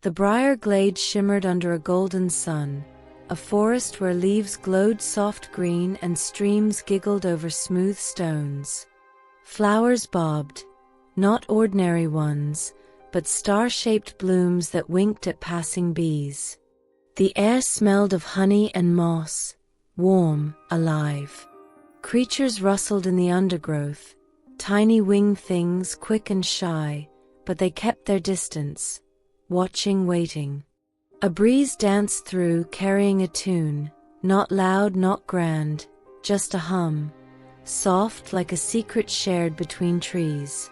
The briar glade shimmered under a golden sun, a forest where leaves glowed soft green and streams giggled over smooth stones. Flowers bobbed, not ordinary ones, but star-shaped blooms that winked at passing bees. The air smelled of honey and moss, warm, alive. Creatures rustled in the undergrowth, tiny winged things quick and shy, but they kept their distance, watching, waiting. A breeze danced through, carrying a tune, not loud, not grand, just a hum, soft like a secret shared between trees.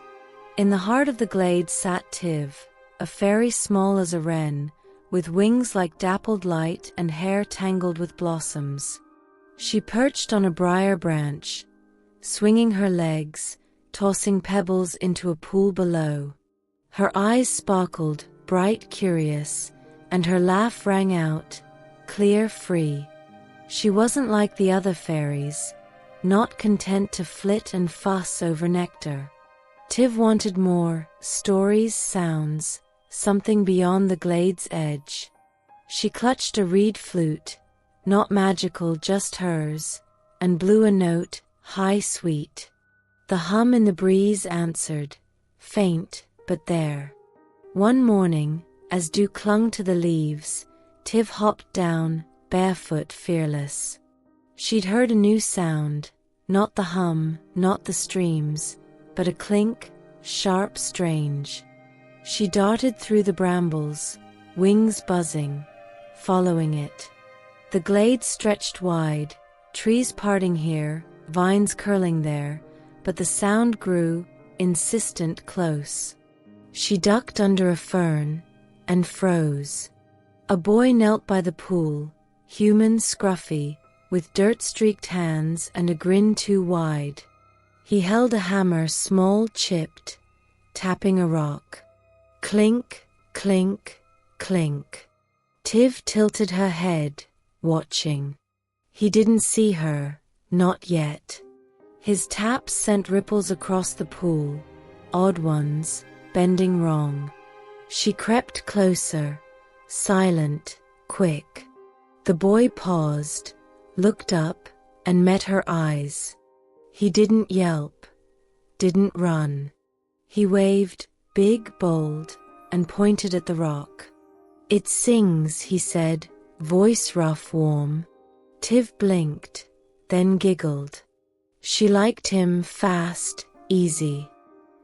In the heart of the glade sat Tiv, a fairy small as a wren, with wings like dappled light and hair tangled with blossoms. She perched on a briar branch, swinging her legs, tossing pebbles into a pool below. Her eyes sparkled, bright, curious, and her laugh rang out, clear, free. She wasn't like the other fairies, not content to flit and fuss over nectar. Tiv wanted more, stories, sounds, something beyond the glade's edge. She clutched a reed flute, not magical, just hers, and blew a note, high, sweet. The hum in the breeze answered, faint, but there. One morning, as dew clung to the leaves, Tiv hopped down, barefoot, fearless. She'd heard a new sound, not the hum, not the streams, but a clink, sharp, strange. She darted through the brambles, wings buzzing, following it. The glade stretched wide, trees parting here, vines curling there, but the sound grew, insistent, close. She ducked under a fern and froze. A boy knelt by the pool, human, scruffy, with dirt-streaked hands and a grin too wide. He held a hammer, small, chipped, tapping a rock. Clink, clink, clink. Tiv tilted her head, watching. He didn't see her, not yet. His taps sent ripples across the pool, odd ones, bending wrong. She crept closer, silent, quick. The boy paused, looked up, and met her eyes. He didn't yelp, didn't run. He waved, big, bold, and pointed at the rock. It sings, he said, voice rough, warm. Tiv blinked, then giggled. She liked him, fast, easy.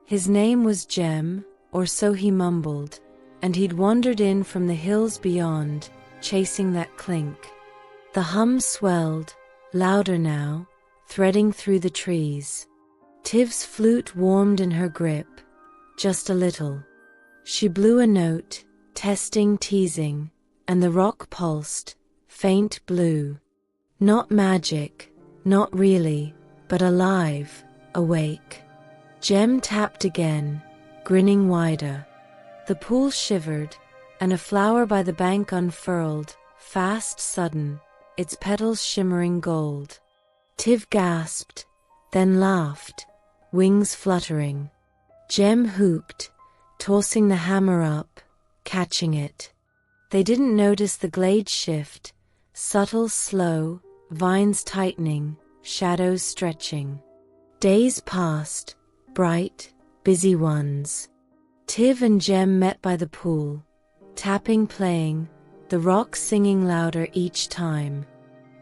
His name was Gem, or so he mumbled, and he'd wandered in from the hills beyond, chasing that clink. The hum swelled, louder now, threading through the trees. Tiv's flute warmed in her grip, just a little. She blew a note, testing, teasing, and the rock pulsed, faint blue. Not magic, not really, but alive, awake. Gem tapped again, grinning wider. The pool shivered, and a flower by the bank unfurled, fast, sudden, its petals shimmering gold. Tiv gasped, then laughed, wings fluttering. Gem hooped, tossing the hammer up, catching it. They didn't notice the glade shift, subtle, slow, vines tightening, shadows stretching. Days passed, bright, busy ones. Tiv and Gem met by the pool, tapping, playing, the rock singing louder each time.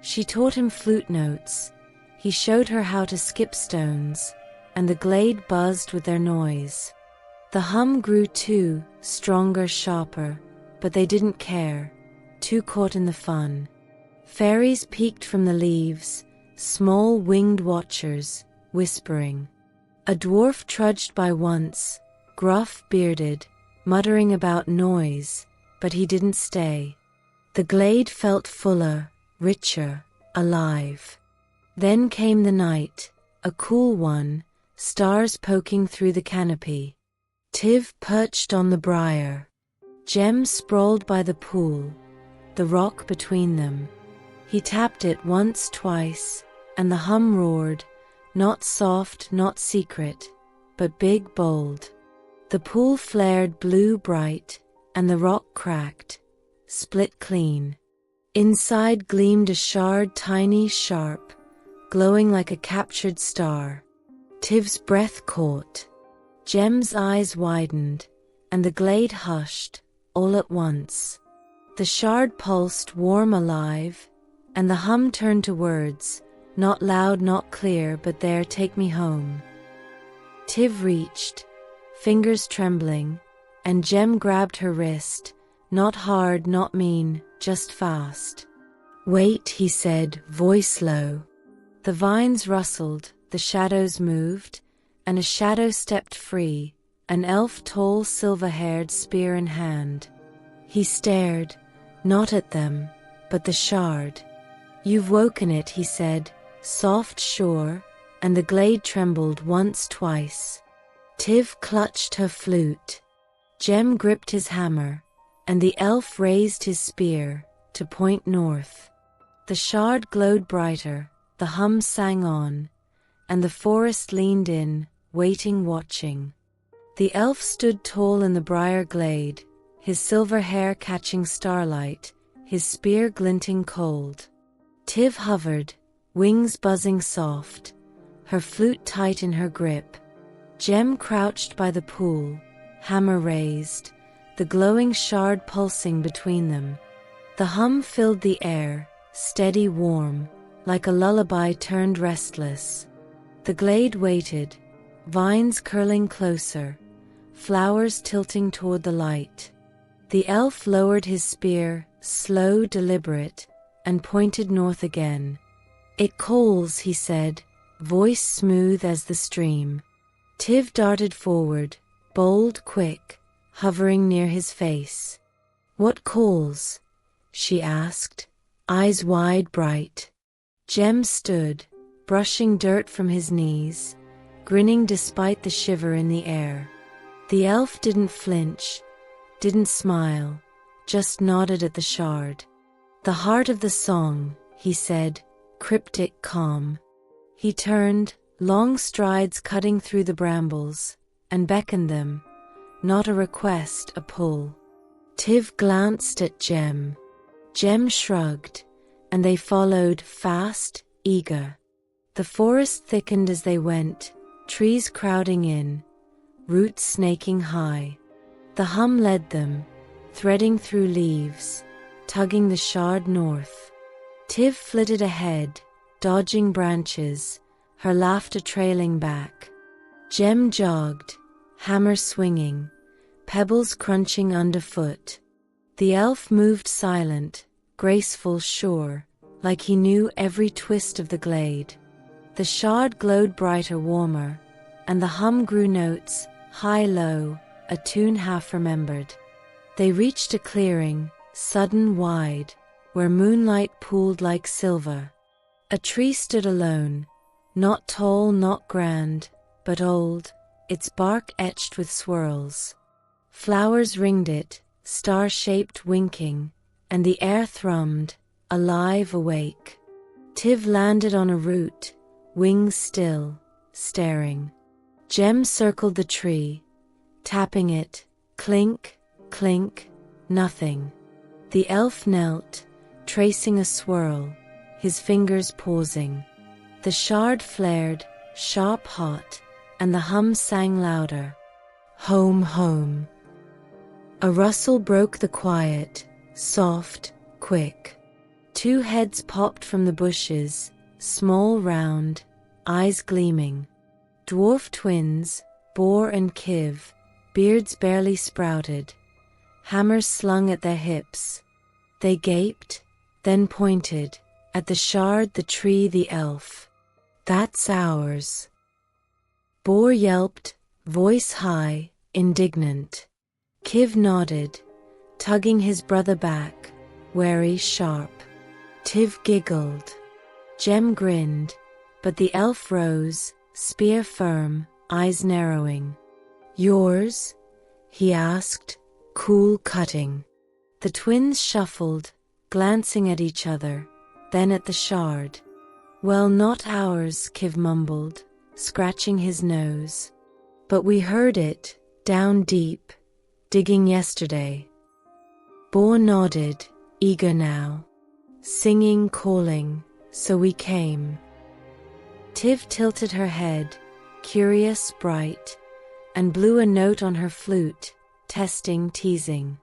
She taught him flute notes, he showed her how to skip stones, and the glade buzzed with their noise. The hum grew too, stronger, sharper, but they didn't care, too caught in the fun. Fairies peeked from the leaves, small winged watchers, whispering. A dwarf trudged by once, gruff, bearded, muttering about noise, but he didn't stay. The glade felt fuller, richer, alive. Then came the night, a cool one, stars poking through the canopy. Tiv perched on the briar. Gem sprawled by the pool, the rock between them. He tapped it once, twice, and the hum roared, not soft, not secret, but big, bold. The pool flared blue bright, and the rock cracked, split clean. Inside gleamed a shard, tiny, sharp, glowing like a captured star. Tiv's breath caught. Jem's eyes widened, and the glade hushed, all at once. The shard pulsed, warm, alive, and the hum turned to words, not loud, not clear, but there, take me home. Tiv reached, fingers trembling, and Jem grabbed her wrist, not hard, not mean, just fast. Wait, he said, voice low. The vines rustled, the shadows moved, and a shadow stepped free, an elf, tall, silver-haired, spear in hand. He stared, not at them, but the shard. You've woken it, he said, soft, sure, and the glade trembled once, twice. Tiv clutched her flute. Jem gripped his hammer, and the elf raised his spear to point north. The shard glowed brighter, the hum sang on, and the forest leaned in, waiting, watching. The elf stood tall in the briar glade, his silver hair catching starlight, his spear glinting cold. Tiv hovered, wings buzzing soft, her flute tight in her grip. Jem crouched by the pool, hammer raised, the glowing shard pulsing between them. The hum filled the air, steady, warm, like a lullaby turned restless. The glade waited, vines curling closer, flowers tilting toward the light. The elf lowered his spear, slow, deliberate, and pointed north again. It calls, he said, voice smooth as the stream. Tiv darted forward, bold, quick, hovering near his face. What calls? She asked, eyes wide, bright. Jem stood, brushing dirt from his knees, grinning despite the shiver in the air. The elf didn't flinch, didn't smile, just nodded at the shard. The heart of the song, he said, cryptic, calm. He turned, long strides cutting through the brambles, and beckoned them, not a request, a pull. Tiv glanced at Jem. Jem shrugged, and they followed, fast, eager. The forest thickened as they went, trees crowding in, roots snaking high. The hum led them, threading through leaves, tugging the shard north. Tiv flitted ahead, dodging branches, her laughter trailing back. Jem jogged, hammer swinging, pebbles crunching underfoot. The elf moved silent, graceful, sure, like he knew every twist of the glade. The shard glowed brighter, warmer, and the hum grew notes, high, low, a tune half remembered. They reached a clearing, sudden, wide, where moonlight pooled like silver. A tree stood alone, not tall, not grand, but old, its bark etched with swirls. Flowers ringed it, star-shaped, winking, and the air thrummed, alive, awake. Tiv landed on a root, wings still, staring. Jem circled the tree, tapping it, clink, clink, nothing. The elf knelt, tracing a swirl, his fingers pausing. The shard flared, sharp, hot, and the hum sang louder. Home, home. A rustle broke the quiet, soft, quick. Two heads popped from the bushes, small, round, eyes gleaming. Dwarf twins, Boar and Kiv, beards barely sprouted, hammers slung at their hips. They gaped, then pointed, at the shard, the tree, the elf. That's ours. Boar yelped, voice high, indignant. Kiv nodded, tugging his brother back, wary, sharp. Tiv giggled. Jem grinned, but the elf rose, spear firm, eyes narrowing. Yours? He asked, cool, cutting. The twins shuffled, glancing at each other, then at the shard. Well, not ours, Kiv mumbled, scratching his nose. But we heard it, down deep, digging yesterday. Boar nodded, eager now. Singing, calling, so we came. Tiv tilted her head, curious, bright, and blew a note on her flute, testing, teasing.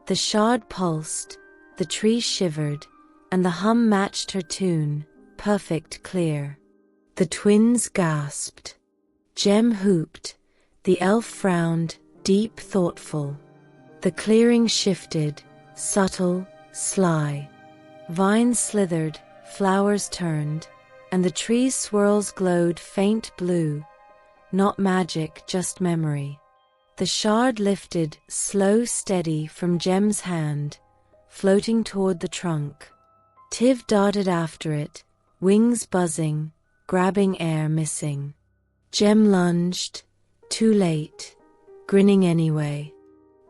The shard pulsed, the tree shivered, and the hum matched her tune, perfect, clear. The twins gasped. Gem hooped, the elf frowned, deep, thoughtful. The clearing shifted, subtle, sly. Vines slithered, flowers turned, and the tree's swirls glowed faint blue. Not magic, just memory. The shard lifted, slow, steady, from Gem's hand, floating toward the trunk. Tiv darted after it, wings buzzing, grabbing air, missing. Gem lunged, too late, grinning anyway.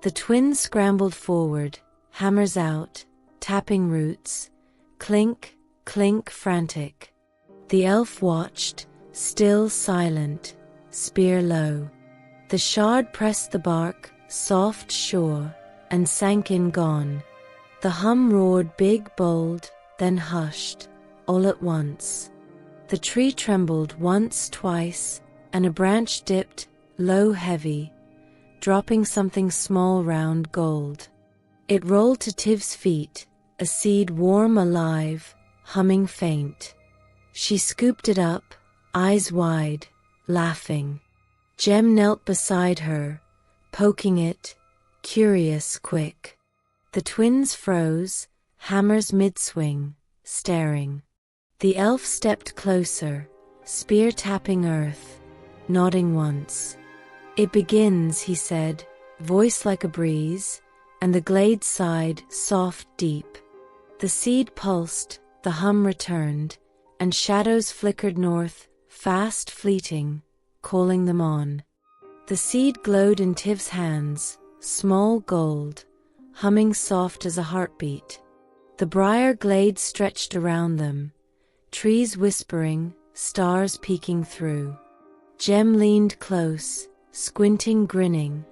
The twins scrambled forward, hammers out, tapping roots, clink, clink, frantic. The elf watched, still, silent, spear low. The shard pressed the bark, soft, sure, and sank in, gone. The hum roared, big, bold, then hushed, all at once. The tree trembled once, twice, and a branch dipped, low, heavy, dropping something small, round, gold. It rolled to Tiv's feet, a seed warm, alive, humming faint. She scooped it up, eyes wide, laughing. Gem knelt beside her, poking it, curious, quick. The twins froze, hammers mid-swing, staring. The elf stepped closer, spear tapping earth, nodding once. "It begins," he said, voice like a breeze, and the glade sighed, soft, deep. The seed pulsed, the hum returned, and shadows flickered north, fast, fleeting, calling them on. The seed glowed in Tiv's hands, small, gold, humming soft as a heartbeat. The briar glade stretched around them, trees whispering, stars peeking through. Gem leaned close, squinting, grinning,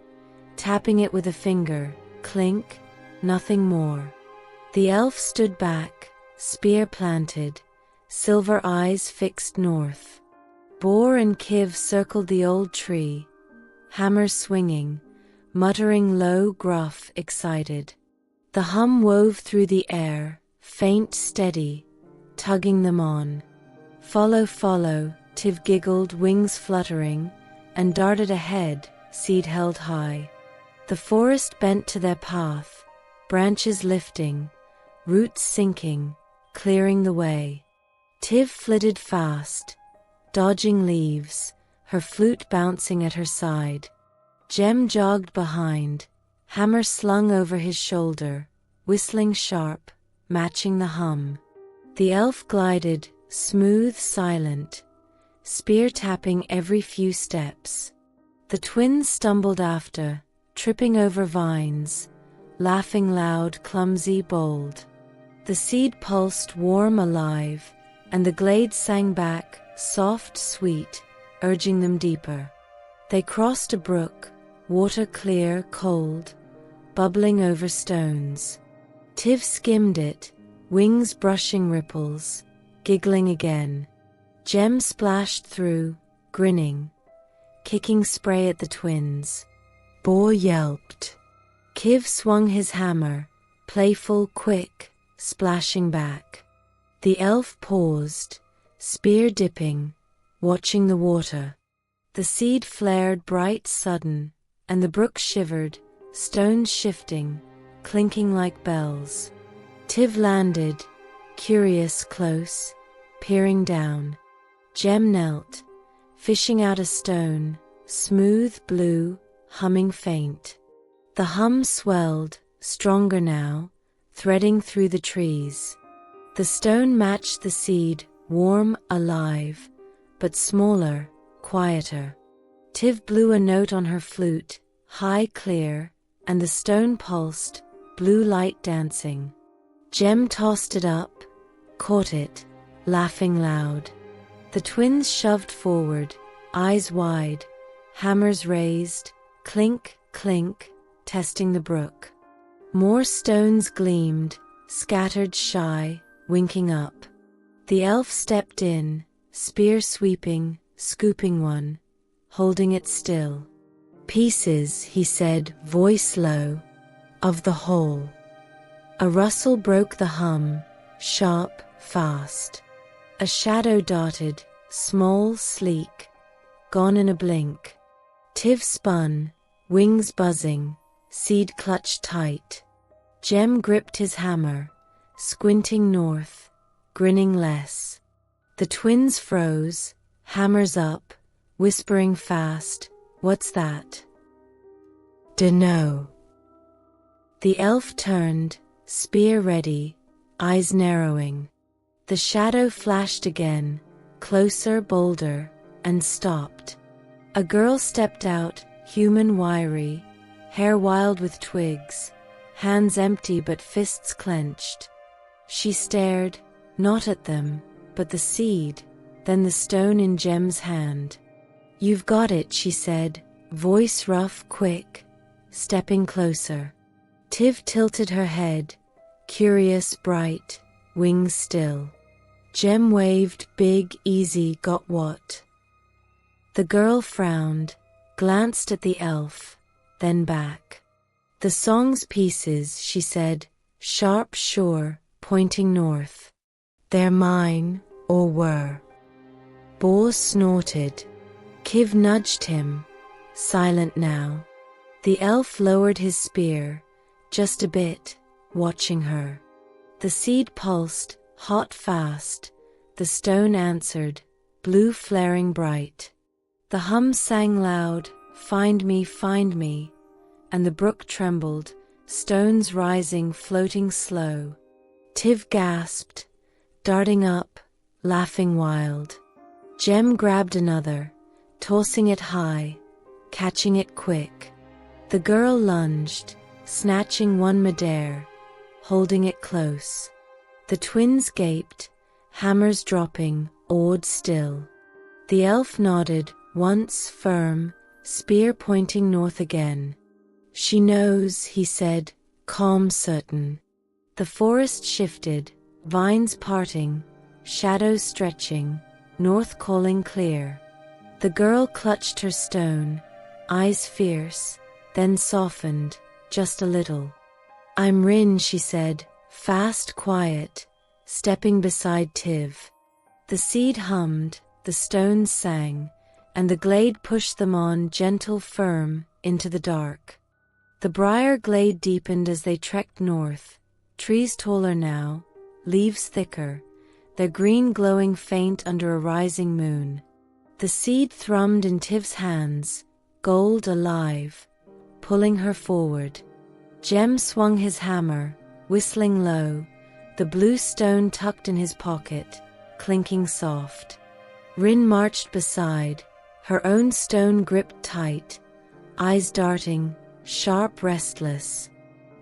tapping it with a finger, clink, nothing more. The elf stood back, spear planted, silver eyes fixed north. Boar and Kiv circled the old tree, hammers swinging, muttering low, gruff, excited. The hum wove through the air, faint, steady, tugging them on. "Follow, follow," Tiv giggled, wings fluttering, and darted ahead, seed held high. The forest bent to their path, branches lifting, roots sinking, clearing the way. Tiv flitted fast, dodging leaves, her flute bouncing at her side. Gem jogged behind, hammer slung over his shoulder, whistling sharp, matching the hum. The elf glided, smooth, silent, spear tapping every few steps. The twins stumbled after, tripping over vines, laughing loud, clumsy, bold. The seed pulsed, warm, alive, and the glade sang back, soft, sweet, urging them deeper. They crossed a brook, water clear, cold, bubbling over stones. Tiv skimmed it, wings brushing ripples, giggling again. Gem splashed through, grinning, kicking spray at the twins. Boar yelped. Kiv swung his hammer, playful, quick, splashing back. The elf paused, spear dipping, watching the water. The seed flared bright, sudden, and the brook shivered, stones shifting, clinking like bells. Tiv landed, curious, close, peering down. Gem knelt, fishing out a stone, smooth, blue, humming faint. The hum swelled, stronger now, threading through the trees. The stone matched the seed, warm, alive, but smaller, quieter. Tiv blew a note on her flute, high, clear, and the stone pulsed, blue light dancing. Gem tossed it up, caught it, laughing loud. The twins shoved forward, eyes wide, hammers raised, clink, clink, testing the brook. More stones gleamed, scattered shy, winking up. The elf stepped in, spear sweeping, scooping one, holding it still. Pieces, he said, voice low, of the whole. A rustle broke the hum, sharp, fast. A shadow darted, small, sleek, gone in a blink. Tiv spun, wings buzzing, seed clutched tight. Jem gripped his hammer, squinting north, grinning less. The twins froze, hammers up, whispering fast, "What's that?" "Dunno." The elf turned, spear ready, eyes narrowing. The shadow flashed again, closer, bolder, and stopped. A girl stepped out, human wiry, hair wild with twigs, hands empty but fists clenched. She stared, not at them, but the seed, then the stone in Jem's hand. "You've got it," she said, voice rough, quick, stepping closer. Tiv tilted her head, curious, bright, wings still. Jem waved, big, easy, got what? The girl frowned, glanced at the elf, then back. "The song's pieces," she said, sharp, sure, pointing north. "They're mine, or were." Bor snorted. Kiv nudged him, silent now. The elf lowered his spear, just a bit, watching her. The seed pulsed, hot fast. The stone answered, blue flaring bright. The hum sang loud, find me, and the brook trembled, stones rising, floating slow. Tiv gasped, darting up, laughing wild. Jem grabbed another, tossing it high, catching it quick. The girl lunged, snatching one midair, holding it close. The twins gaped, hammers dropping, awed still. The elf nodded, once firm, spear pointing north again. "She knows," he said, calm, certain. The forest shifted, vines parting, shadows stretching, north calling clear. The girl clutched her stone, eyes fierce, then softened, just a little. "I'm Rin," she said, fast, quiet, stepping beside Tiv. The seed hummed, the stones sang, and the glade pushed them on, gentle, firm, into the dark. The briar glade deepened as they trekked north, trees taller now, leaves thicker, their green glowing faint under a rising moon. The seed thrummed in Tiv's hands, gold alive, pulling her forward. Jem swung his hammer, whistling low, the blue stone tucked in his pocket, clinking soft. Rin marched beside, her own stone gripped tight, eyes darting, sharp, restless.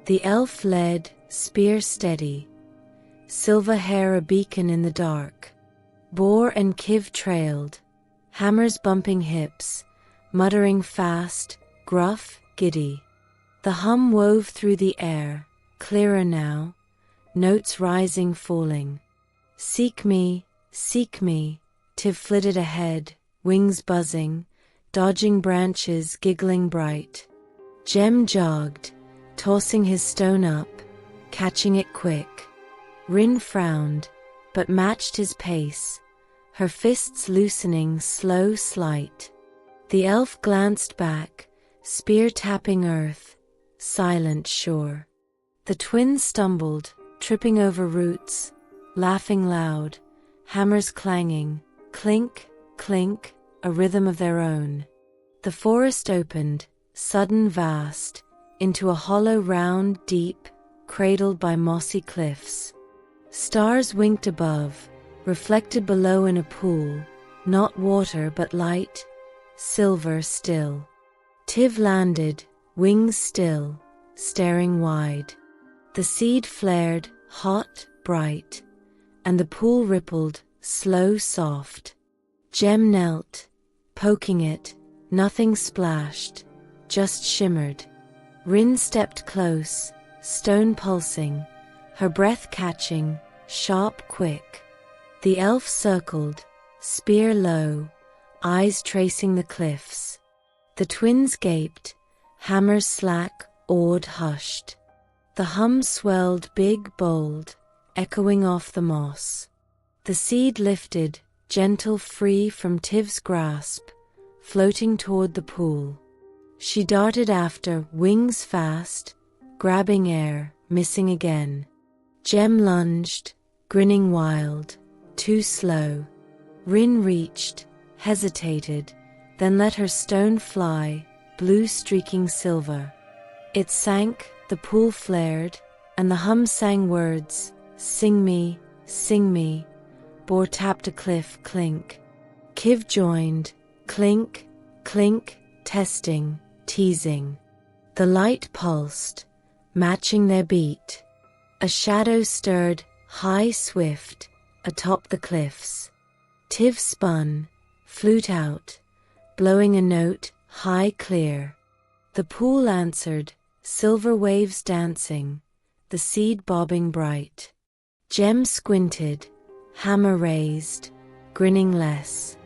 The elf led, spear steady, silver hair a beacon in the dark. Bor and Kiv trailed, hammers bumping hips, muttering fast, gruff, giddy. The hum wove through the air, clearer now, notes rising, falling. Seek me, Tiv flitted ahead, wings buzzing, dodging branches, giggling bright. Jem jogged, tossing his stone up, catching it quick. Rin frowned, but matched his pace, her fists loosening, slow, slight. The elf glanced back, spear tapping earth, silent, sure. The twins stumbled, tripping over roots, laughing loud, hammers clanging, clink, clink, a rhythm of their own. The forest opened, sudden, vast, into a hollow, round, deep, cradled by mossy cliffs. Stars winked above, reflected below in a pool, not water but light, silver still. Tiv landed, wings still, staring wide. The seed flared, hot, bright, and the pool rippled, slow, soft. Jem knelt, poking it, nothing splashed, just shimmered. Rin stepped close, stone pulsing, her breath catching, sharp, quick. The elf circled, spear low, eyes tracing the cliffs. The twins gaped, hammers slack, awed, hushed. The hum swelled big, bold, echoing off the moss. The seed lifted, gentle, free from Tiv's grasp, floating toward the pool. She darted after, wings fast, grabbing air, missing again. Gem lunged, grinning wild, too slow. Rin reached, hesitated, then let her stone fly, blue streaking silver. It sank, the pool flared, and the hum sang words, sing me, Bor tapped a cliff, clink. Kiv joined, clink, clink, testing, teasing. The light pulsed, matching their beat. A shadow stirred, high, swift, atop the cliffs. Tiv spun, flute out, blowing a note, high, clear. The pool answered, silver waves dancing, the seed bobbing bright. Gem squinted, hammer raised, grinning less.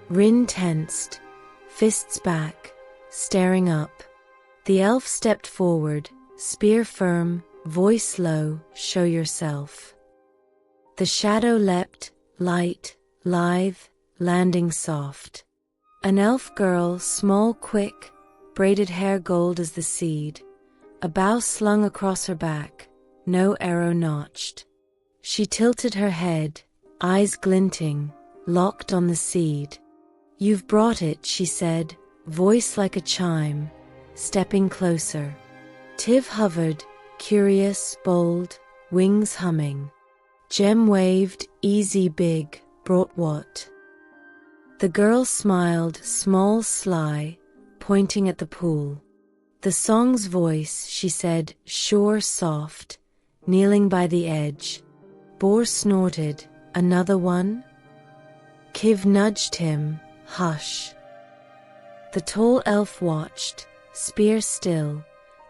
Rin tensed, fists back, staring up. The elf stepped forward, spear firm, voice low, show yourself. The shadow leapt, light, lithe, landing soft. An elf girl, small, quick, braided hair gold as the seed, a bow slung across her back, no arrow notched. She tilted her head, eyes glinting, locked on the seed. You've brought it, she said, voice like a chime, stepping closer. Tiv hovered, curious, bold, wings humming. Gem waved, easy, big, brought what? The girl smiled, small, sly, pointing at the pool. The song's voice, she said, sure, soft, kneeling by the edge. Bor snorted, another one? Kiv nudged him, hush. The tall elf watched, spear still,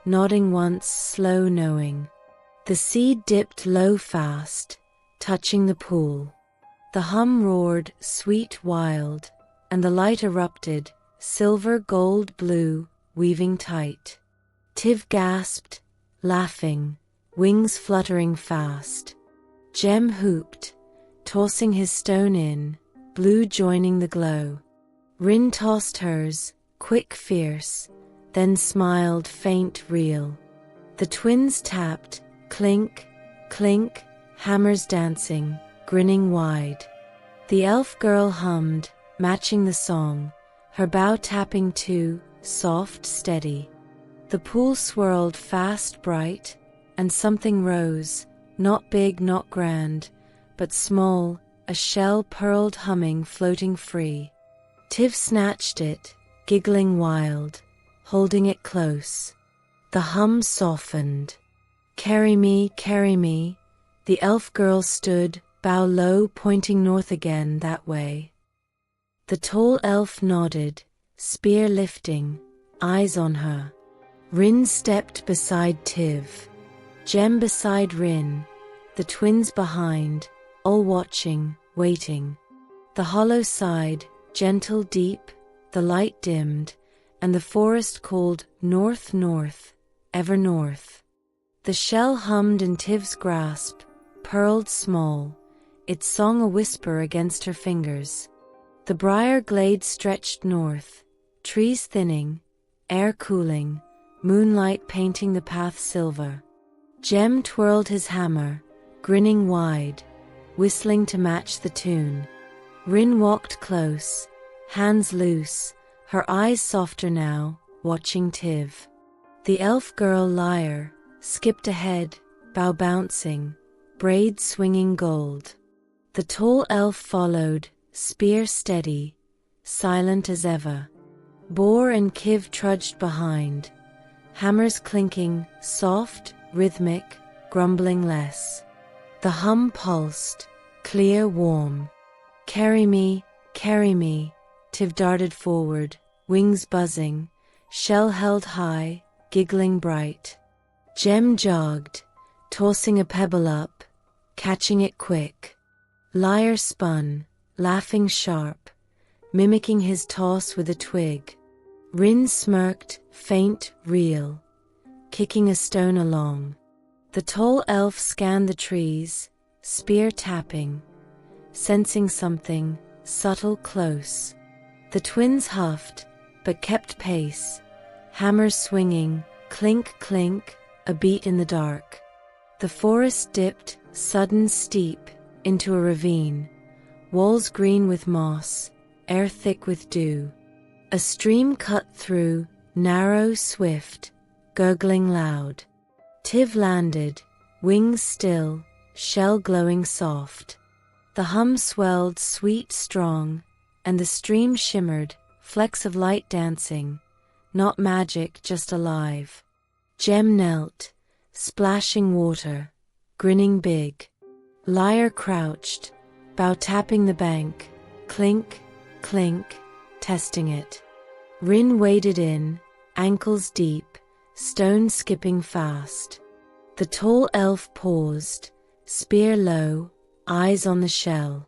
nodding once, slow knowing. The seed dipped low fast, touching the pool. The hum roared, sweet, wild, and the light erupted, silver, gold, blue, weaving tight. Tiv gasped, laughing, wings fluttering fast. Gem hooped, tossing his stone in, blue joining the glow. Rin tossed hers, quick, fierce, then smiled, faint, real. The twins tapped, clink, clink, hammers dancing, grinning wide. The elf girl hummed, matching the song, her bow tapping too, soft, steady. The pool swirled fast, bright, and something rose, not big, not grand, but small, a shell pearled humming, floating free. Tiv snatched it, giggling wild, holding it close. The hum softened. Carry me, the elf girl stood, bow low, pointing north again, that way. The tall elf nodded, spear lifting, eyes on her. Rin stepped beside Tiv. Gem beside Rin, the twins behind, all watching, waiting. The hollow sighed, gentle, deep, the light dimmed, and the forest called north, north, ever north. The shell hummed in Tiv's grasp, pearled small, its song a whisper against her fingers. The briar glade stretched north, trees thinning, air cooling, moonlight painting the path silver. Gem twirled his hammer, grinning wide, whistling to match the tune. Rin walked close, hands loose, her eyes softer now, watching Tiv. The elf girl lyre skipped ahead, bow bouncing, braid swinging gold. The tall elf followed, spear steady, silent as ever. Bor and Kiv trudged behind, hammers clinking, soft, rhythmic, grumbling less. The hum pulsed, clear, warm. Carry me, Tiv darted forward, wings buzzing, shell held high, giggling bright. Jem jogged, tossing a pebble up, catching it quick. Lyre spun, laughing sharp, mimicking his toss with a twig. Rin smirked, faint, real, kicking a stone along. The tall elf scanned the trees, spear tapping, sensing something subtle close. The twins huffed, but kept pace, hammers swinging, clink, clink, a beat in the dark. The forest dipped, sudden steep, into a ravine, walls green with moss, air thick with dew. A stream cut through, narrow, swift, gurgling loud. Tiv landed, wings still, shell glowing soft. The hum swelled, sweet, strong, and the stream shimmered, flecks of light dancing, not magic, just alive. Jem knelt, splashing water, grinning big. Lyre crouched, bow tapping the bank, clink, clink, testing it. Rin waded in, ankles deep, stone skipping fast. The tall elf paused, spear low, eyes on the shell.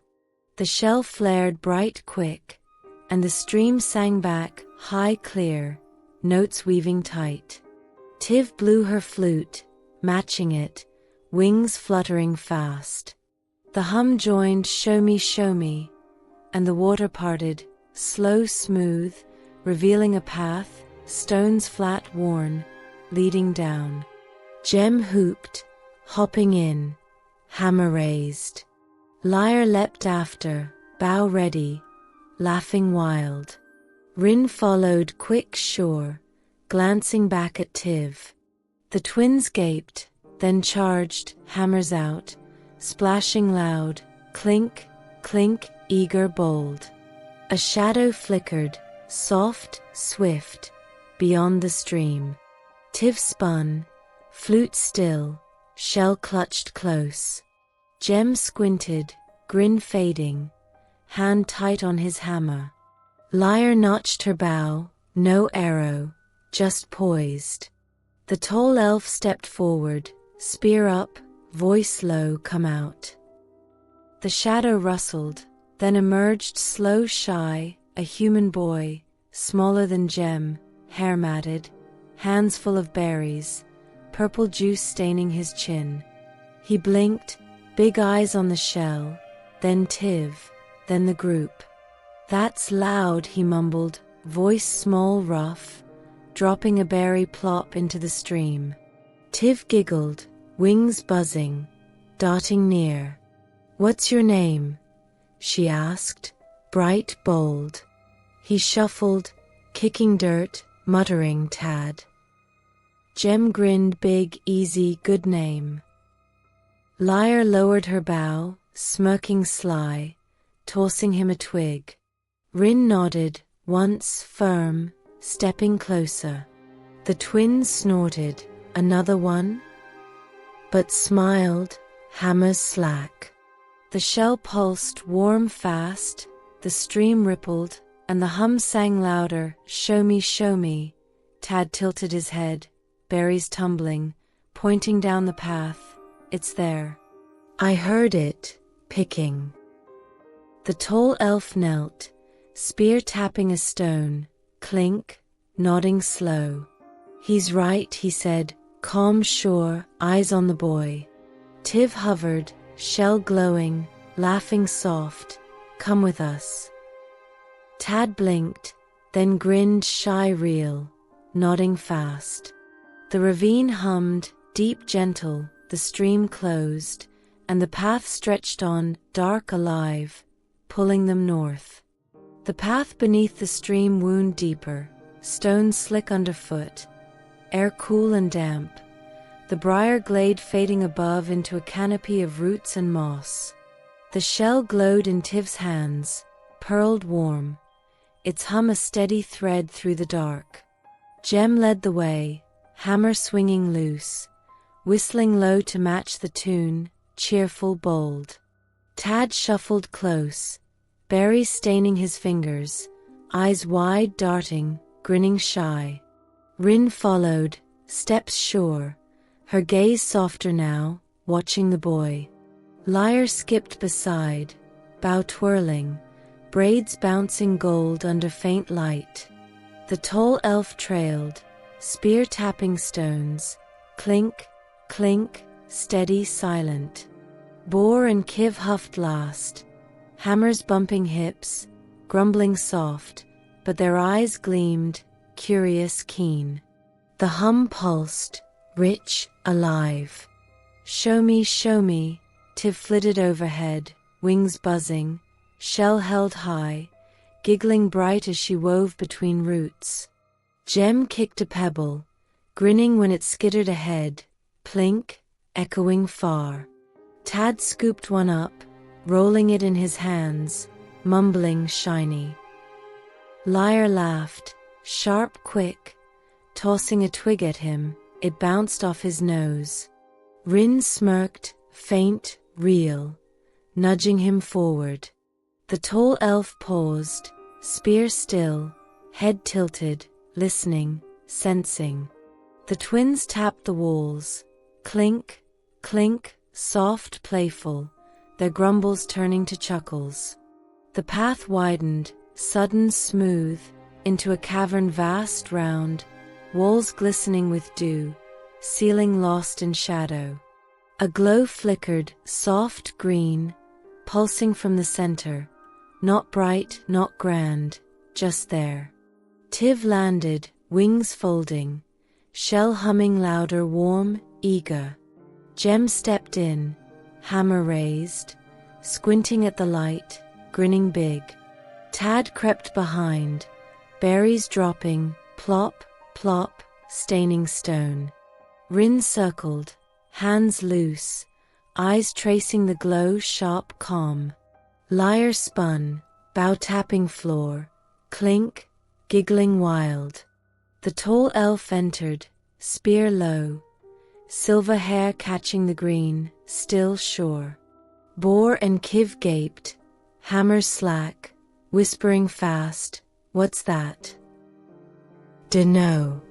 The shell flared bright quick, and the stream sang back, high clear, notes weaving tight. Tiv blew her flute, matching it, wings fluttering fast. The hum joined show me, and the water parted, slow, smooth, revealing a path, stones flat worn, leading down. Jem hooped, hopping in, hammer raised. Lyre leapt after, bow ready, laughing wild. Rin followed quick, sure, glancing back at Tiv. The twins gaped, then charged, hammers out, splashing loud, clink, clink, eager, bold. A shadow flickered, soft, swift, beyond the stream. Tiv spun, flute still, shell clutched close. Jem squinted, grin fading, hand tight on his hammer. Lyre notched her bow, no arrow, just poised. The tall elf stepped forward, spear up, voice low, come out. The shadow rustled, then emerged slow, shy, a human boy, smaller than Jem, hair matted, hands full of berries, purple juice staining his chin. He blinked, big eyes on the shell, then Tiv, then the group. That's loud, he mumbled, voice small, rough, dropping a berry plop into the stream. Tiv giggled, wings buzzing, darting near. What's your name? She asked, bright, bold. He shuffled, kicking dirt, muttering Tad. Jem grinned big, easy, good name. Lyre lowered her bow, smirking sly, tossing him a twig. Rin nodded, once firm, stepping closer. The twins snorted, another one? But smiled, hammers slack. The shell pulsed, warm, fast, the stream rippled, and the hum sang louder, show me. Tad tilted his head, berries tumbling, pointing down the path, it's there. I heard it, picking. The tall elf knelt, spear tapping a stone, clink, nodding slow. He's right, he said, calm, sure, eyes on the boy. Tiv hovered, shell glowing, laughing soft, come with us. Tad blinked, then grinned shy, real, nodding fast. The ravine hummed, deep, gentle, the stream closed, and the path stretched on, dark, alive, pulling them north. The path beneath the stream wound deeper, stones slick underfoot, air cool and damp, the briar glade fading above into a canopy of roots and moss. The shell glowed in Tiv's hands, pearled warm, its hum a steady thread through the dark. Jem led the way, hammer swinging loose, whistling low to match the tune, cheerful, bold. Tad shuffled close, berries staining his fingers, eyes wide, darting, grinning shy. Rin followed, steps sure, her gaze softer now, watching the boy. Lyre skipped beside, bow twirling, braids bouncing gold under faint light. The tall elf trailed, spear tapping stones, clink, clink, steady, silent. Boar and Kiv huffed last, hammers bumping hips, grumbling soft, but their eyes gleamed, curious, keen. The hum pulsed, rich, alive. Show me, Tiv flitted overhead, wings buzzing, shell held high, giggling bright as she wove between roots. Gem kicked a pebble, grinning when it skittered ahead, plink, echoing far. Tad scooped one up, rolling it in his hands, mumbling shiny. Lyre laughed, sharp, quick, tossing a twig at him, it bounced off his nose. Rin smirked, faint, real, nudging him forward. The tall elf paused, spear still, head tilted, listening, sensing. The twins tapped the walls, clink, clink, soft, playful, their grumbles turning to chuckles. The path widened, sudden, smooth, into a cavern vast, round, walls glistening with dew, ceiling lost in shadow. A glow flickered, soft green, pulsing from the center, not bright, not grand, just there. Tiv landed, wings folding, shell humming louder, warm, eager. Gem stepped in, hammer raised, squinting at the light, grinning big. Tad crept behind, berries dropping, plop, plop, staining stone. Rin circled, hands loose, eyes tracing the glow, sharp, calm. Lyre spun, bow tapping floor, clink, giggling wild. The tall elf entered, spear low, silver hair catching the green, still sure. Boar and Kiv gaped, hammers slack, whispering fast, "What's that?" "Dunno."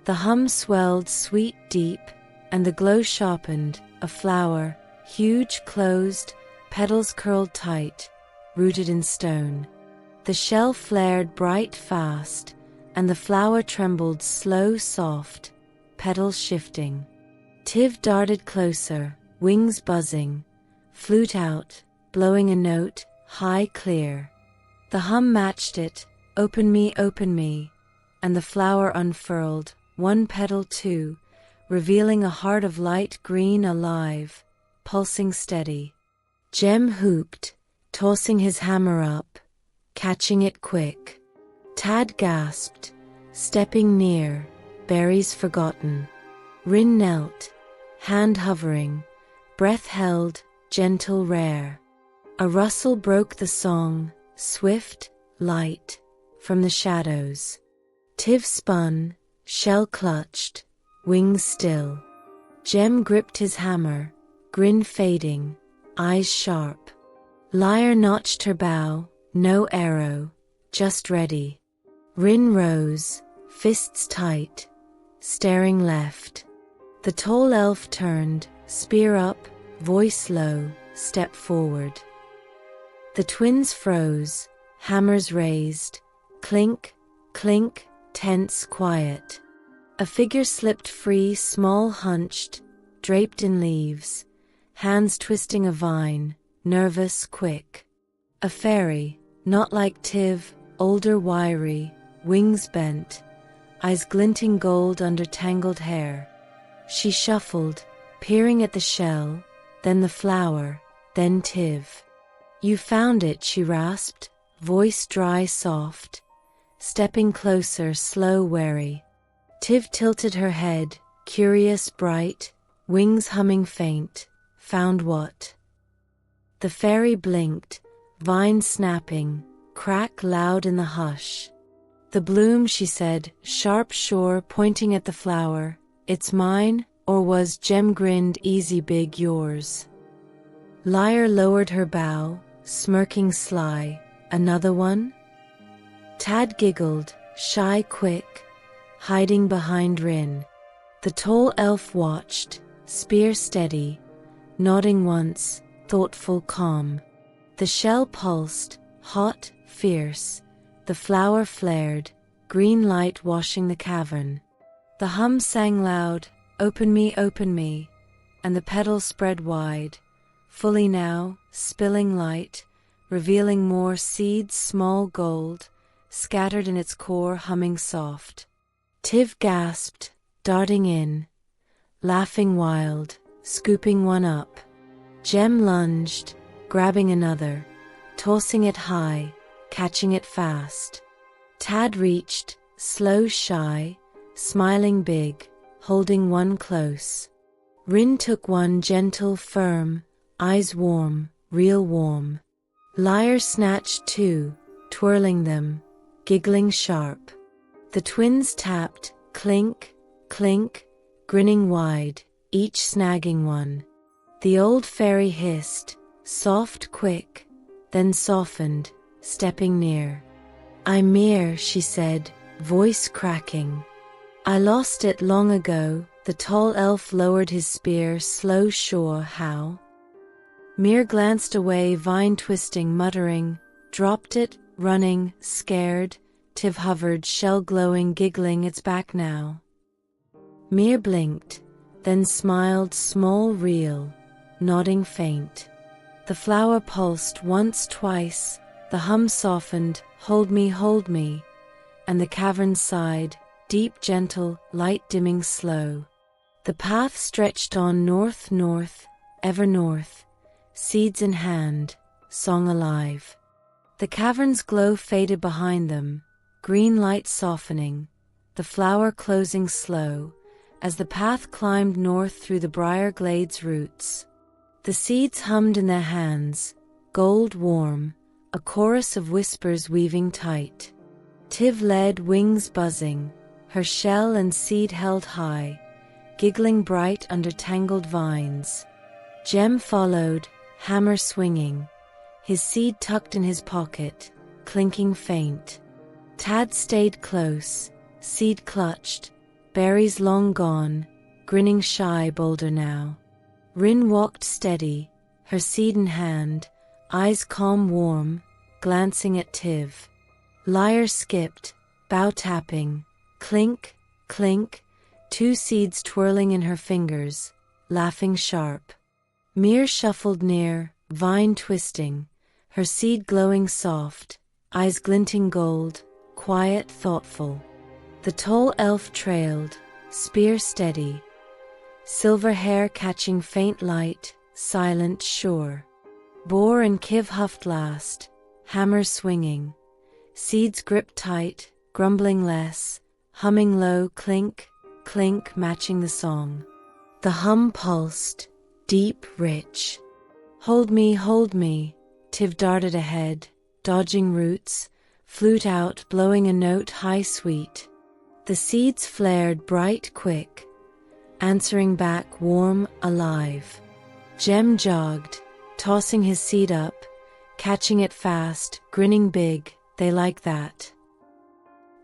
The hum swelled, sweet, deep, and the glow sharpened, a flower, huge, closed, petals curled tight, rooted in stone. The shell flared bright, fast, and the flower trembled slow, soft, petals shifting. Tiv darted closer, wings buzzing, flute out, blowing a note, high, clear. The hum matched it, open me, and the flower unfurled, one petal, two, revealing a heart of light green, alive, pulsing steady. Gem hooped, tossing his hammer up, catching it quick. Tad gasped, stepping near, berries forgotten. Rin knelt, hand hovering, breath held, gentle, rare. A rustle broke the song, swift, light, from the shadows. Tiv spun, shell clutched, wings still. Gem gripped his hammer, grin fading, eyes sharp. Lyre notched her bow, no arrow, just ready. Rin rose, fists tight, staring left. The tall elf turned, spear up, voice low, step forward. The twins froze, hammers raised, clink, clink, tense, quiet. A figure slipped free, small, hunched, draped in leaves, hands twisting a vine, nervous, quick. A fairy, not like Tiv, older, wiry, wings bent, eyes glinting gold under tangled hair. She shuffled, peering at the shell, then the flower, then Tiv. "You found it," she rasped, voice dry, soft, stepping closer, slow, wary. Tiv tilted her head, curious, bright, wings humming faint. "Found what?" The fairy blinked, vine snapping, crack loud in the hush. "The bloom," she said, sharp, sure, pointing at the flower. "It's mine, or was?" Gem grinned, easy, big, yours. Lyre lowered her bow, smirking sly. "Another one?" Tad giggled, shy, quick, hiding behind Rin. The tall elf watched, spear steady, nodding once, thoughtful, calm. The shell pulsed, hot, fierce. The flower flared, green light washing the cavern. The hum sang loud, open me, and the petals spread wide, fully now, spilling light, revealing more seeds, small gold, scattered in its core, humming soft. Tiv gasped, darting in, laughing wild, scooping one up. Jem lunged, grabbing another, tossing it high, catching it fast. Tad reached, slow, shy, smiling big, holding one close. Rin took one, gentle, firm, eyes warm, real warm. Lyre snatched two, twirling them, giggling sharp. The twins tapped, clink, clink, grinning wide, each snagging one. The old fairy hissed, soft, quick, then softened, stepping near. I'm Mir, she said, voice cracking. I lost it long ago. The tall elf lowered his spear, slow, sure, how? Mir glanced away, vine twisting, muttering, dropped it, running, scared. Tiv hovered, shell glowing, giggling, it's back now. Mir blinked, then smiled, small, real, nodding faint. The flower pulsed once, twice, the hum softened, hold me, and the cavern sighed, deep, gentle, light dimming slow. The path stretched on north, north, ever north, seeds in hand, song alive. The cavern's glow faded behind them, green light softening, the flower closing slow, as the path climbed north through the briar glade's roots. The seeds hummed in their hands, gold warm, a chorus of whispers weaving tight. Tiv led, wings buzzing, her shell and seed held high, giggling bright under tangled vines. Jem followed, hammer swinging, his seed tucked in his pocket, clinking faint. Tad stayed close, seed clutched, berries long gone, grinning shy, bolder now. Rin walked steady, her seed in hand, eyes calm, warm, glancing at Tiv. Lyre skipped, bow tapping, clink, clink, two seeds twirling in her fingers, laughing sharp. Mir shuffled near, vine twisting, her seed glowing soft, eyes glinting gold, quiet, thoughtful. The tall elf trailed, spear steady, silver hair catching faint light, silent, sure. Boar and Kiv huffed last, hammers swinging, seeds gripped tight, grumbling less, humming low, clink, clink, matching the song. The hum pulsed, deep, rich. Hold me, Tiv darted ahead, dodging roots, flute out, blowing a note high sweet. The seeds flared bright, quick, answering back, warm, alive. Jem jogged, tossing his seed up, catching it fast, grinning big, they like that.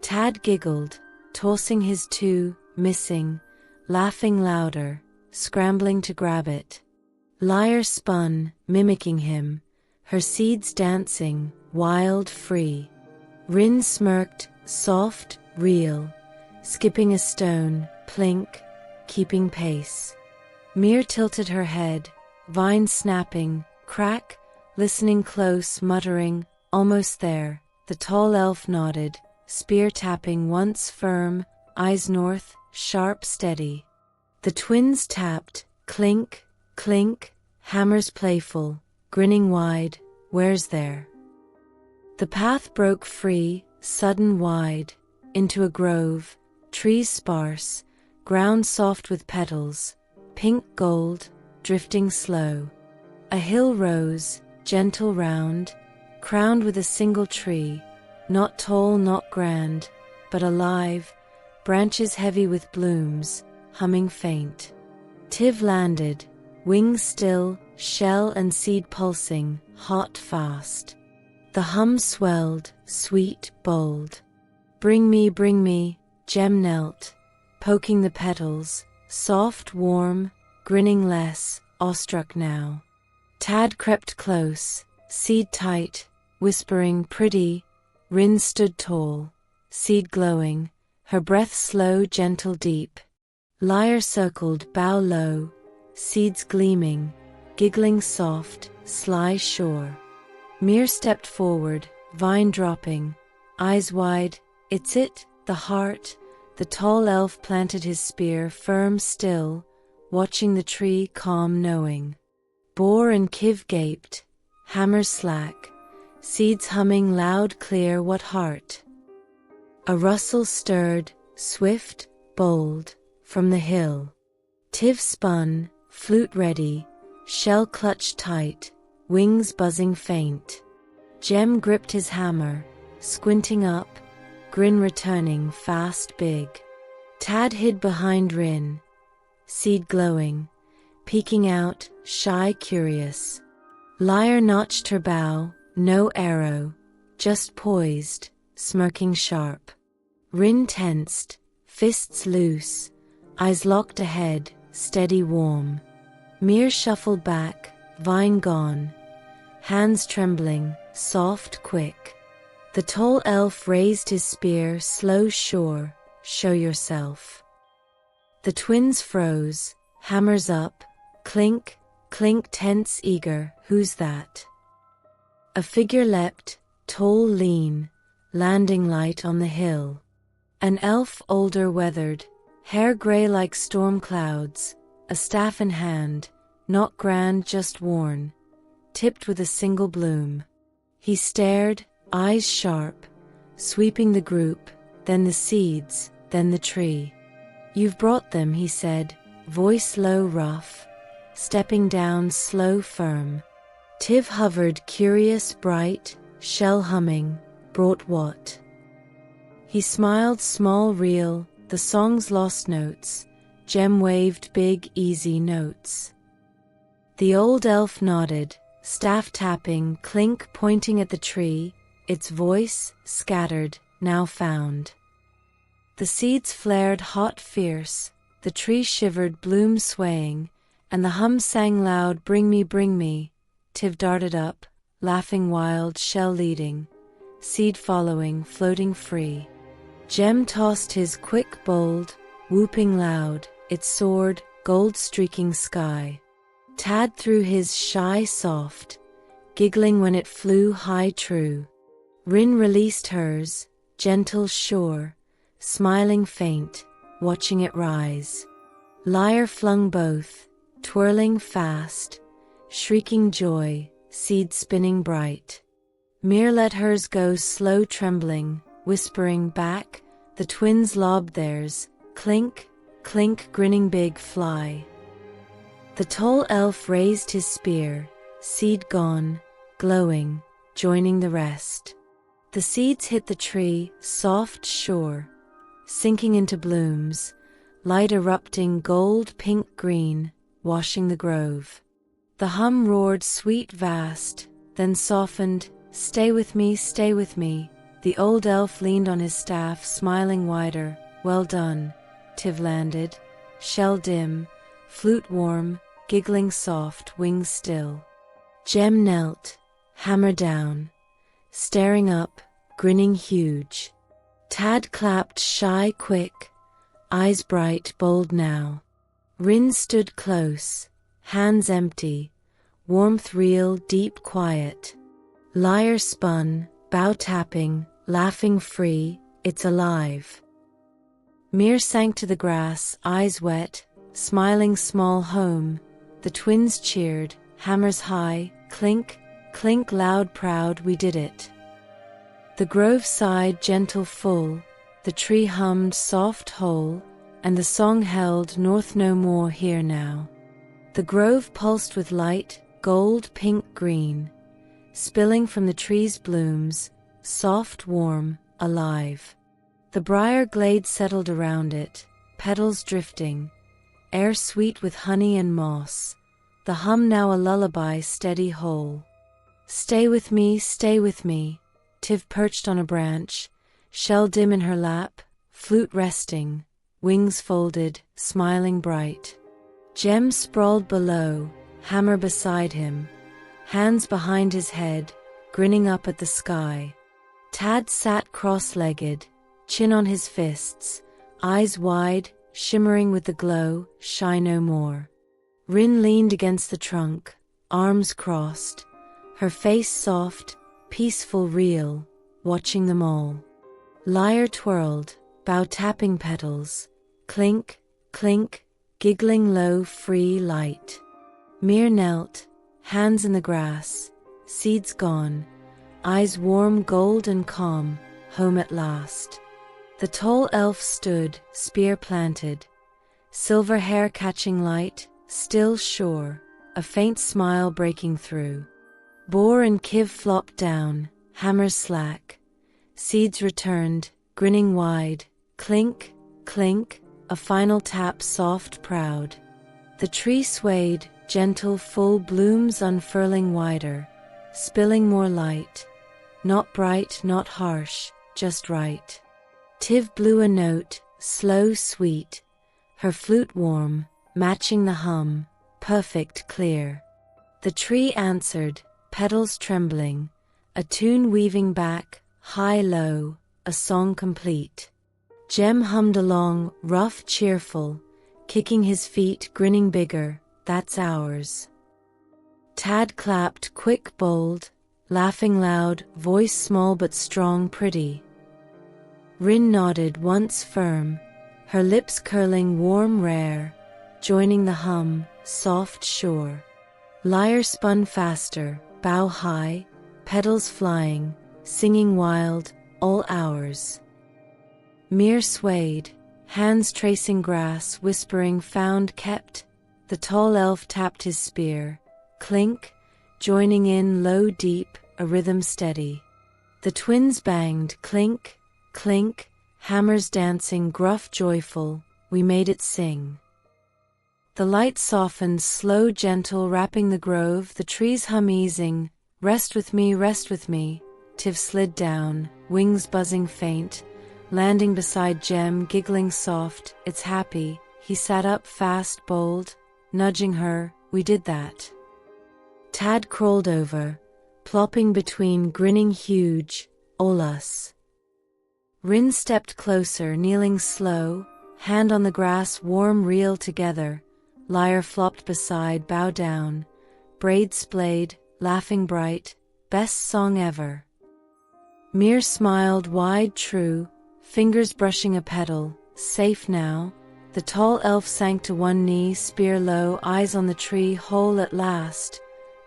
Tad giggled, tossing his two, missing, laughing louder, scrambling to grab it. Lyre spun, mimicking him, her seeds dancing, wild, free. Rin smirked, soft, real, skipping a stone, plink, keeping pace. Mir tilted her head, vine snapping, crack, listening close, muttering, almost there. The tall elf nodded, spear tapping once firm, eyes north, sharp, steady. The twins tapped, clink, clink, hammers playful, grinning wide, where's there? The path broke free, sudden, wide, into a grove, trees sparse, ground soft with petals, pink gold, drifting slow. A hill rose, gentle, round, crowned with a single tree, not tall, not grand, but alive, branches heavy with blooms, humming faint. Tiv landed, wings still, shell and seed pulsing, hot, fast. The hum swelled, sweet, bold. Bring me, Jem knelt, poking the petals, soft, warm, grinning less, awestruck now. Tad crept close, seed tight, whispering pretty. Rin stood tall, seed glowing, her breath slow, gentle, deep. Lyre circled, bow low, seeds gleaming, giggling soft, sly, sure. Mir stepped forward, vine dropping, eyes wide. It's it, the heart. The tall elf planted his spear, firm, still, watching the tree, calm, knowing. Boar and Kiv gaped, hammers slack, seeds humming loud, clear. What heart? A rustle stirred, swift, bold, from the hill. Tiv spun, flute ready, shell clutched tight, wings buzzing faint. Jem gripped his hammer, squinting up, grin returning, fast, big. Tad hid behind Rin, seed glowing, peeking out, shy, curious. Lyre notched her bow, no arrow, just poised, smirking sharp. Rin tensed, fists loose, eyes locked ahead, steady, warm. Mir shuffled back, vine gone, hands trembling, soft, quick. The tall elf raised his spear, slow, sure, show yourself. The twins froze, hammers up, clink, clink, tense, eager. Who's that? A figure leapt, tall, lean, landing light on the hill. An elf, older, weathered, hair gray like storm clouds, a staff in hand, not grand, just worn, tipped with a single bloom. He stared, eyes sharp, sweeping the group, then the seeds, then the tree. You've brought them, he said, voice low, rough, stepping down, slow, firm. Tiv hovered, curious, bright, shell humming. Brought what? He smiled, small, real, the song's lost notes. Jem waved, big, easy notes. The old elf nodded, staff tapping, clink, pointing at the tree, its voice, scattered, now found. The seeds flared, hot, fierce, the tree shivered, bloom swaying, and the hum sang loud, bring me. Tiv darted up, laughing wild, shell leading, seed following, floating free. Jem tossed his quick, bold, whooping loud, it soared, gold streaking sky. Tad threw his shy, soft, giggling when it flew high, true. Rin released hers, gentle, sure, smiling faint, watching it rise. Lyre flung both, twirling fast, shrieking joy, seed spinning bright. Mir let hers go slow, trembling, whispering back. The twins lobbed theirs, clink, clink, grinning big, fly. The tall elf raised his spear, seed gone, glowing, joining the rest. The seeds hit the tree, soft, sure, sinking into blooms, light erupting, gold, pink, green, washing the grove. The hum roared, sweet, vast, then softened, stay with me, stay with me. The old elf leaned on his staff, smiling wider, well done. Tiv landed, shell dim, flute warm, giggling soft, wings still. Jem knelt, hammer down, staring up, grinning huge. Tad clapped, shy, quick, eyes bright, bold now. Rin stood close, hands empty, warmth real, deep, quiet. Lyre spun, bow tapping, laughing free, it's alive. Mir sank to the grass, eyes wet, smiling small home. The twins cheered, hammers high, clink, clink, loud, proud, we did it. The grove sighed, gentle, full, the tree hummed, soft, whole, and the song held, north no more, here now. The grove pulsed with light, gold, pink, green, spilling from the tree's blooms, soft, warm, alive. The briar glade settled around it, petals drifting, air sweet with honey and moss, the hum now a lullaby, steady, whole. Stay with me, Tiv perched on a branch, shell dim in her lap, flute resting, wings folded, smiling bright. Jem sprawled below, hammer beside him, hands behind his head, grinning up at the sky. Tad sat cross-legged, chin on his fists, eyes wide, shimmering with the glow, shy no more. Rin leaned against the trunk, arms crossed, her face soft, peaceful, real, watching them all. Lyre twirled, bow tapping petals, clink, clink, giggling low, free, light. Mir knelt, hands in the grass, seeds gone, eyes warm, gold and calm, home at last. The tall elf stood, spear planted, silver hair catching light, still sure, a faint smile breaking through. Boar and Kiv flopped down, hammers slack, seeds returned, grinning wide, clink, clink, a final tap soft, proud. The tree swayed, gentle, full blooms unfurling wider, spilling more light, not bright, not harsh, just right. Tiv blew a note, slow, sweet, her flute warm, matching the hum, perfect, clear. The tree answered, petals trembling, a tune weaving back, high, low, a song complete. Jem hummed along, rough, cheerful, kicking his feet, grinning bigger, that's ours. Tad clapped, quick, bold, laughing loud, voice small but strong, pretty. Rin nodded, once firm, her lips curling, warm, rare, joining the hum, soft, sure. Lyre spun faster, bow high, petals flying, singing wild, all ours. Mir swayed, hands tracing grass, whispering, found, kept. The tall elf tapped his spear, clink, joining in, low, deep, a rhythm steady. The twins banged, clink, clink, hammers dancing, gruff, joyful, we made it sing. The light softened, slow, gentle, wrapping the grove, the trees hum easing, rest with me, Tiv slid down, wings buzzing faint, landing beside Jem, giggling soft, it's happy, he sat up fast, bold, nudging her, we did that. Tad crawled over, plopping between, grinning huge, all us. Rin stepped closer, kneeling slow, hand on the grass, warm, real, together. Lyre flopped beside, bow down, braid splayed, laughing bright, best song ever. Mir smiled wide, true, fingers brushing a petal, safe now. The tall elf sank to one knee, spear low, eyes on the tree, whole at last.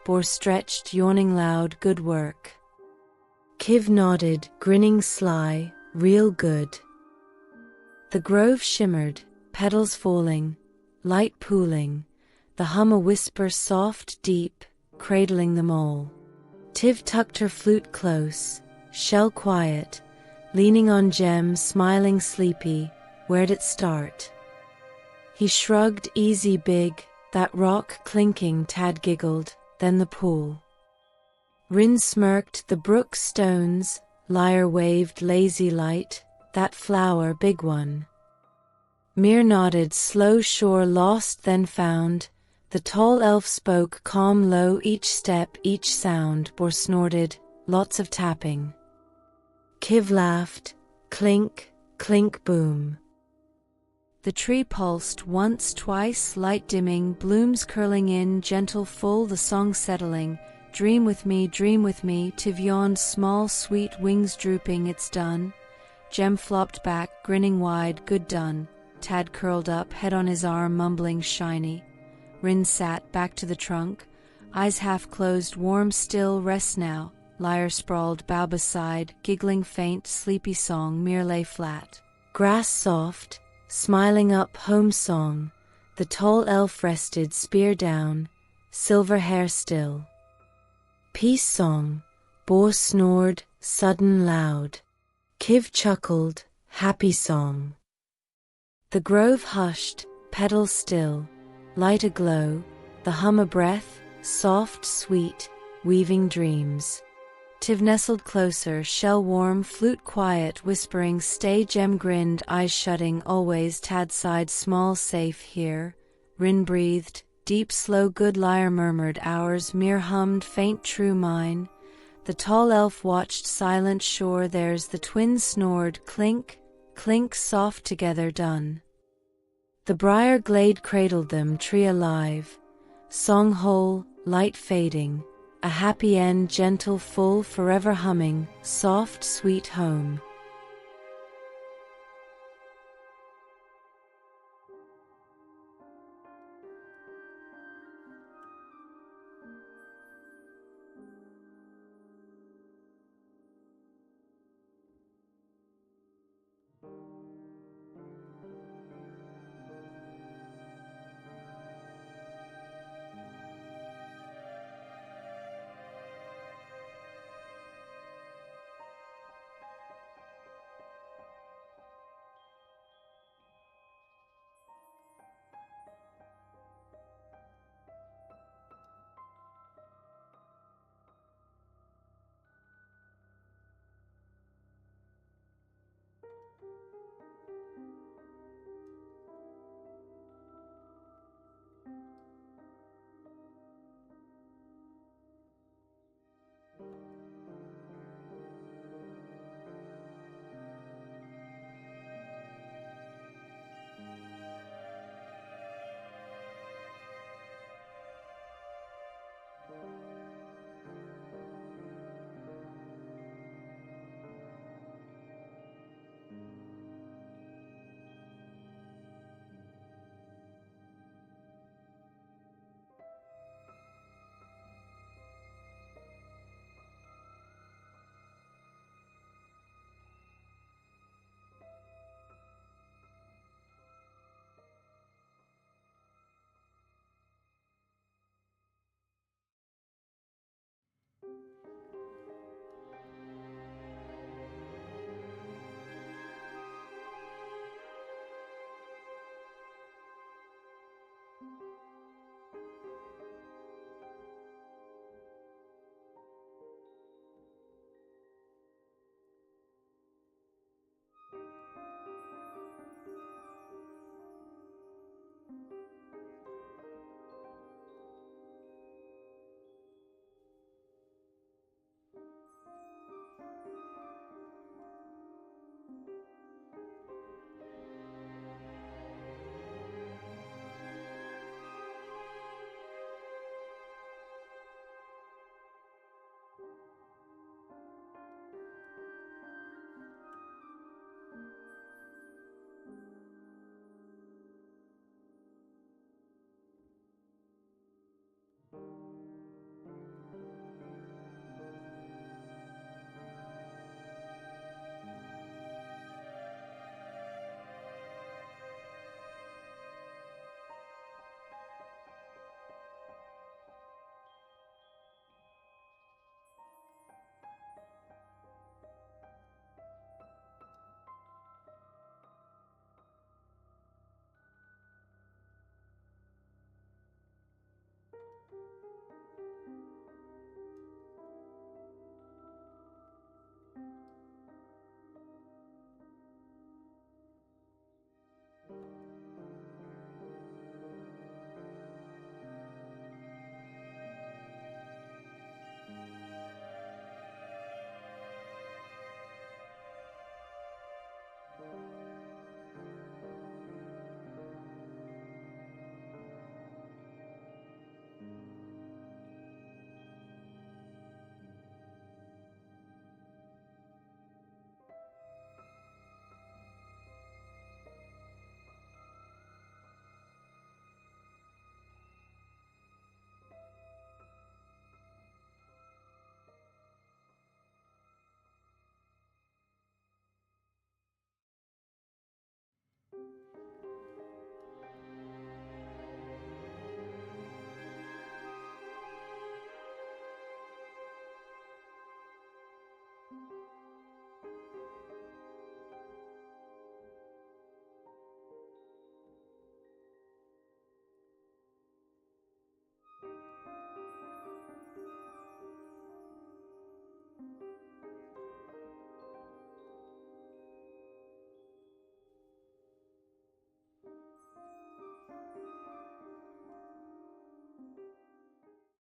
Boar stretched, yawning loud, good work. Kiv nodded, grinning sly, real good. The grove shimmered, petals falling, light pooling, the hum a whisper soft, deep, cradling them all. Tiv tucked her flute close, shell quiet, leaning on Jem, smiling sleepy, where'd it start? He shrugged, easy, big, that rock clinking, Tad giggled, then the pool. Rin smirked, the brook stones, Lyre waved, lazy light, that flower, big one. Mir nodded, slow, sure, lost, then found. The tall elf spoke, calm, low, each step, each sound. Boar snorted, lots of tapping. Kiv laughed, clink, clink, boom. The tree pulsed, once, twice, light dimming, blooms curling in, gentle, full, the song settling. Dream with me, Tiv yawned, small, sweet, wings drooping, it's done. Jem flopped back, grinning wide, good done. Tad curled up, head on his arm, mumbling, shiny. Rin sat, back to the trunk, eyes half closed, warm, still, rest now. Lyre sprawled, bow beside, giggling faint, sleepy song. Mir lay flat. Grass soft, smiling up, home song. The tall elf rested, spear down, silver hair still. Peace song. Boar snored, sudden loud. Kiv chuckled, happy song. The grove hushed, petals still, light aglow, the hum a breath, soft, sweet, weaving dreams. Tiv nestled closer, shell warm, flute quiet, whispering, stay. Gem grinned, eyes shutting, always. Tad sighed, small, safe here. Rin breathed, deep, slow. Good lyre murmured, ours. Mir hummed, faint, true, mine. The tall elf watched, silent, sure, theirs. The twins snored, clink, clink, soft, together, done. The briar glade cradled them, tree alive. Song whole, light fading. A happy end, gentle, full, forever humming, soft, sweet home.